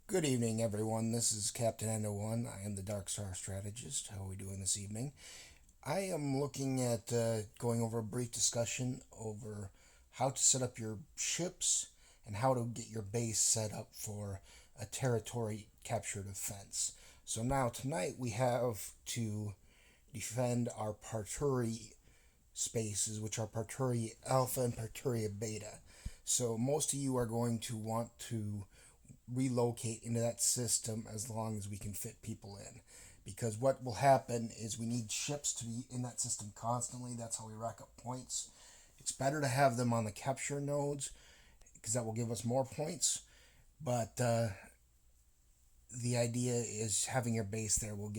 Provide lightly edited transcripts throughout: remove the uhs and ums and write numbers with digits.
Good evening, everyone. This is Captain Endo One. I am the Dark Star Strategist. How are we doing this evening? I am looking at going over a brief discussion over how to set up your ships and how to get your base set up for a territory capture defense. So now tonight we have to defend our Parturi spaces, which are Parturi Alpha and Parturia Beta. So most of you are going to want to relocate into that system as long as we can fit people in. Because what will happen is we need ships to be in that system constantly. That's how we rack up points. It's better to have them on the capture nodes because that will give us more points. But the idea is having your base there will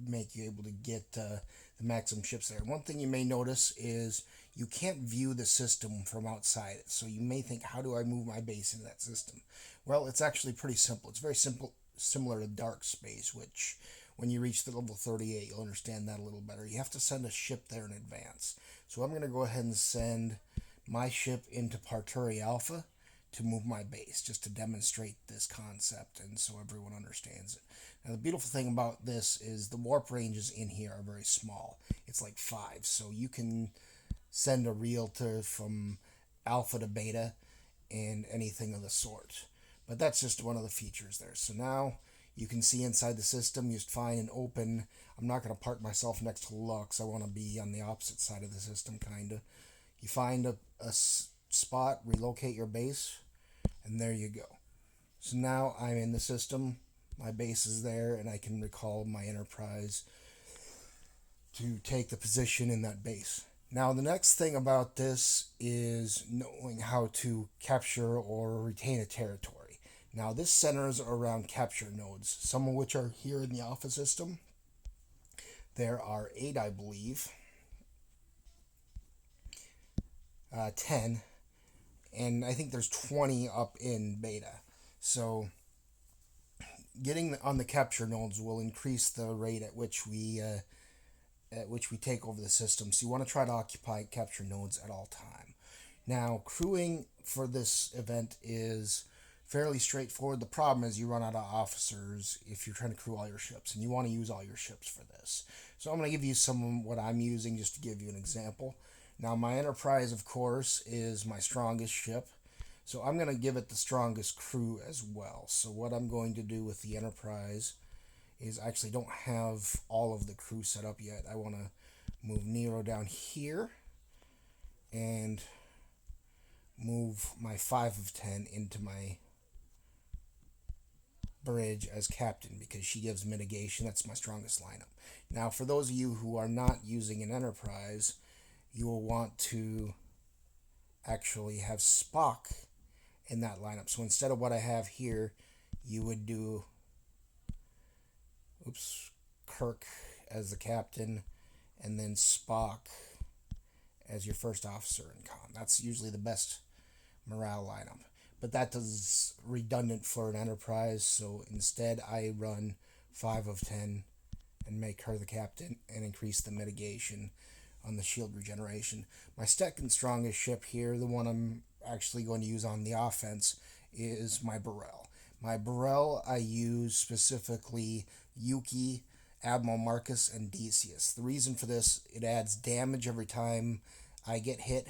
make you able to get the maximum ships there. One thing you may notice is you can't view the system from outside it. So you may think, how do I move my base into that system? Well, it's actually pretty simple. It's very simple, similar to Dark Space, which when you reach the level 38, you'll understand that a little better. You have to send a ship there in advance. So I'm going to go ahead and send my ship into Parturi Alpha to move my base, just to demonstrate this concept and so everyone understands it. Now, the beautiful thing about this is the warp ranges in here are very small. It's like 5, so you can send a realtor from alpha to beta and anything of the sort. But that's just one of the features there. So now you can see inside the system just fine and open. I'm not going to park myself next to Lux. I want to be on the opposite side of the system, kind of. You find a spot, relocate your base, and there you go. So now I'm in the system. My base is there, and I can recall my Enterprise to take the position in that base. Now, the next thing about this is knowing how to capture or retain a territory. Now, this centers around capture nodes, some of which are here in the Alpha system. There are 8, I believe. 10. And I think there's 20 up in beta. So, getting on the capture nodes will increase the rate at which we take over the system. So you want to try to occupy capture nodes at all time. Now, crewing for this event is fairly straightforward. The problem is you run out of officers if you're trying to crew all your ships, and you want to use all your ships for this. So I'm going to give you some of what I'm using just to give you an example. Now, my Enterprise, of course, is my strongest ship. So I'm going to give it the strongest crew as well. So what I'm going to do with the Enterprise is I actually don't have all of the crew set up yet. I want to move Nero down here and move my 5 of 10 into my bridge as captain because she gives mitigation. That's my strongest lineup. Now, for those of you who are not using an Enterprise, you will want to actually have Spock in that lineup. So instead of what I have here, you would do Kirk as the captain, and then Spock as your first officer in comm. That's usually the best morale lineup. But that is redundant for an Enterprise, so instead I run 5 of 10 and make her the captain and increase the mitigation on the shield regeneration. My second strongest ship here, the one I'm actually going to use on the offense, is my Burrell. My Burrell I use specifically Yuki, Admiral Marcus, and Decius. The reason for this, it adds damage every time I get hit,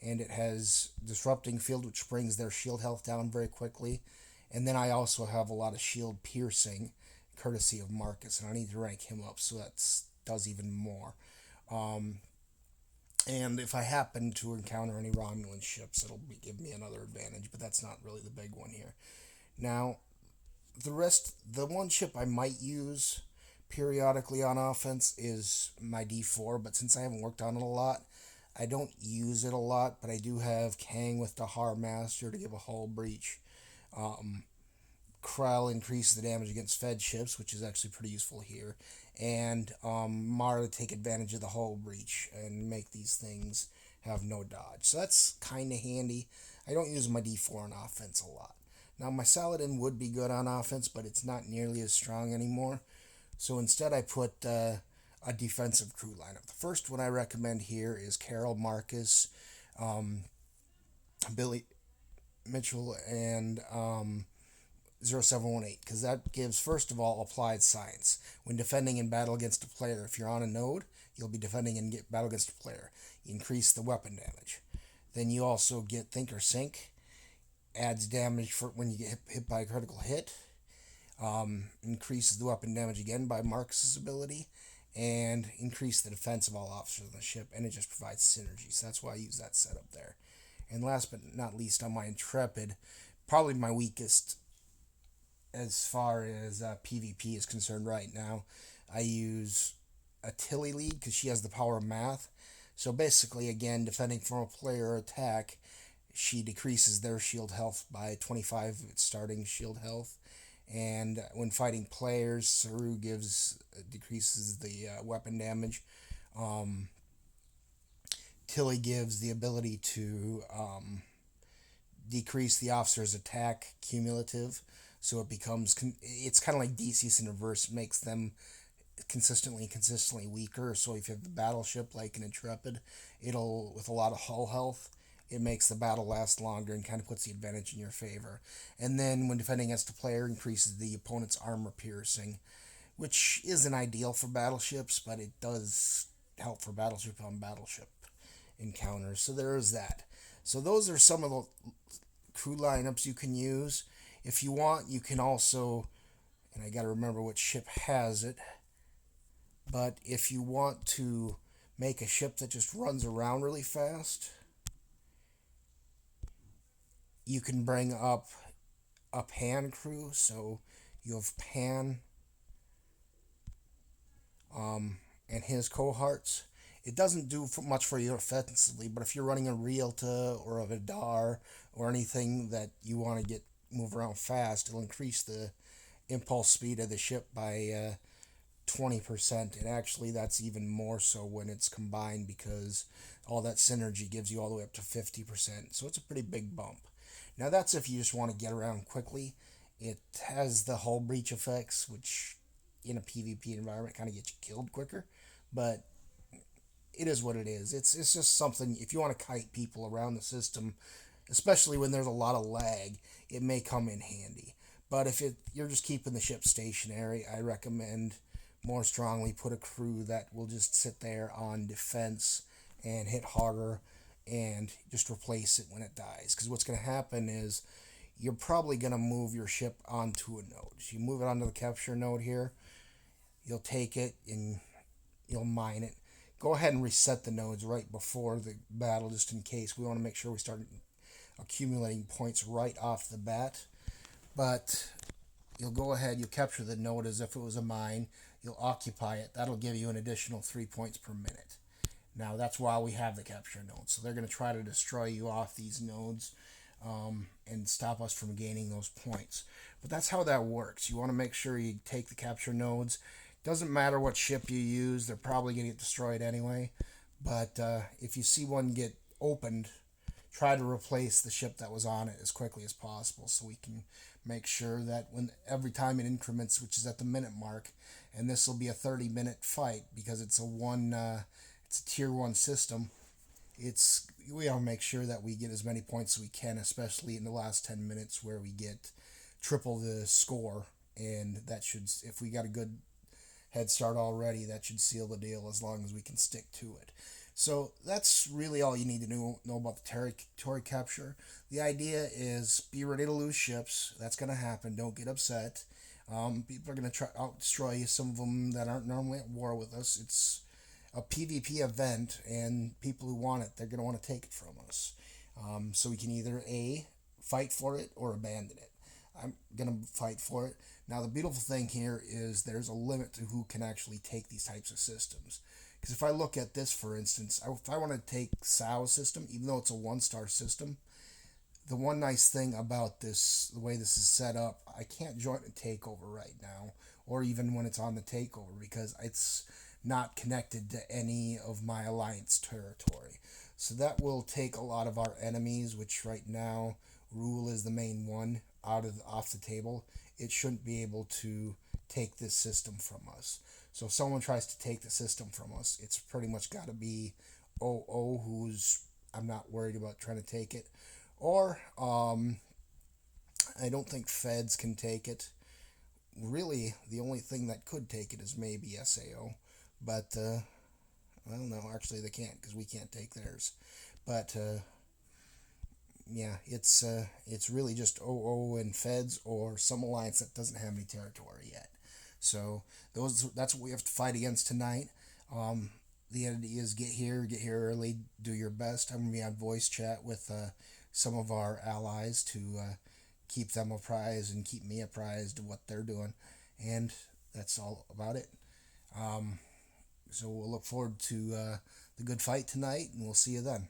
and it has disrupting field, which brings their shield health down very quickly. And then I also have a lot of shield piercing, courtesy of Marcus, and I need to rank him up, so that does even more. And if I happen to encounter any Romulan ships, it'll give me another advantage, but that's not really the big one here. Now, the one ship I might use periodically on offense is my D4, but since I haven't worked on it a lot, I don't use it a lot, but I do have Kang with the Har Master to give a hull breach. Krell increases the damage against Fed ships, which is actually pretty useful here. And Mara to take advantage of the hull breach and make these things have no dodge. So that's kind of handy. I don't use my D4 on offense a lot. Now, my Saladin would be good on offense, but it's not nearly as strong anymore. So instead I put a defensive crew lineup. The first one I recommend here is Carol, Marcus, Billy Mitchell, and 0718, because that gives, first of all, applied science. When defending in battle against a player, if you're on a node, you'll be defending in battle against a player. You increase the weapon damage. Then you also get Think or Sink, adds damage for when you get hit by a critical hit. Increases the weapon damage again by Marcus's ability, and increase the defense of all officers on the ship, and it just provides synergy. So that's why I use that setup there. And last but not least, on my Intrepid, probably my weakest as far as PvP is concerned right now, I use a Tilly lead because she has the power of math. So basically, again, defending from a player attack, she decreases their shield health by 25 starting shield health. And when fighting players, Saru decreases the weapon damage. Tilly gives the ability to decrease the officer's attack cumulative, so it's kind of like Decius in reverse, makes them consistently weaker. So if you have the battleship like an Intrepid, it'll, with a lot of hull health, it makes the battle last longer and kind of puts the advantage in your favor. And then when defending against a player, increases the opponent's armor piercing, which isn't ideal for battleships, but it does help for battleship on battleship encounters. So there is that. So those are some of the crew lineups you can use. If you want, you can also, and I got to remember which ship has it, but if you want to make a ship that just runs around really fast, you can bring up a Pan crew. So you have Pan and his cohorts. It doesn't do much for you offensively, but if you're running a Realta or a Vidar or anything that you want to move around fast, it'll increase the impulse speed of the ship by 20%. And actually, that's even more so when it's combined, because all that synergy gives you all the way up to 50%. So it's a pretty big bump. Now, that's if you just want to get around quickly. It has the hull breach effects, which in a PvP environment kind of get you killed quicker. But it is what it is. It's just something, if you want to kite people around the system, especially when there's a lot of lag, it may come in handy. But if you're just keeping the ship stationary, I recommend more strongly put a crew that will just sit there on defense and hit harder and just replace it when it dies. Because what's going to happen is you're probably going to move your ship onto a node. So you move it onto the capture node here, you'll take it and you'll mine it. Go ahead and reset the nodes right before the battle, just in case. We want to make sure we start accumulating points right off the bat. But you'll go ahead, you'll capture the node as if it was a mine. You'll occupy it. That'll give you an additional 3 points per minute. Now, that's why we have the capture nodes. So they're going to try to destroy you off these nodes and stop us from gaining those points. But that's how that works. You want to make sure you take the capture nodes. Doesn't matter what ship you use, they're probably going to get destroyed anyway. But if you see one get opened, try to replace the ship that was on it as quickly as possible, so we can make sure that every time it increments, which is at the minute mark, and this will be a 30-minute fight because it's a tier 1 system. We want to make sure that we get as many points as we can, especially in the last 10 minutes where we get triple the score, and that should, if we got a good head start already, that should seal the deal as long as we can stick to it. So that's really all you need to know about the territory capture. The idea is be ready to lose ships. That's going to happen. Don't get upset. People are going to try out destroy you. Some of them that aren't normally at war with us. It's a PvP event, and people who want it, they're going to want to take it from us. So we can either A, fight for it, or abandon it. I'm going to fight for it. Now, the beautiful thing here is there's a limit to who can actually take these types of systems. Because if I look at this, for instance, if I want to take Sao's system, even though it's a 1-star system, the one nice thing about this, the way this is set up, I can't join a takeover right now, or even when it's on the takeover, because it's not connected to any of my alliance territory. So that will take a lot of our enemies, which right now Rule is the main one, off the table. It shouldn't be able to take this system from us. So if someone tries to take the system from us, it's pretty much got to be who's, I'm not worried about trying to take it, or I don't think feds can take it. Really, the only thing that could take it is maybe SAO, but I don't know. Actually, they can't because we can't take theirs. But yeah, it's really just OO and feds or some alliance that doesn't have any territory yet. So that's what we have to fight against tonight. Um, the idea is get here early, do your best. I'm gonna be on voice chat with some of our allies to keep them apprised and keep me apprised of what they're doing, and that's all about it. Um, so we'll look forward to the good fight tonight, and we'll see you then.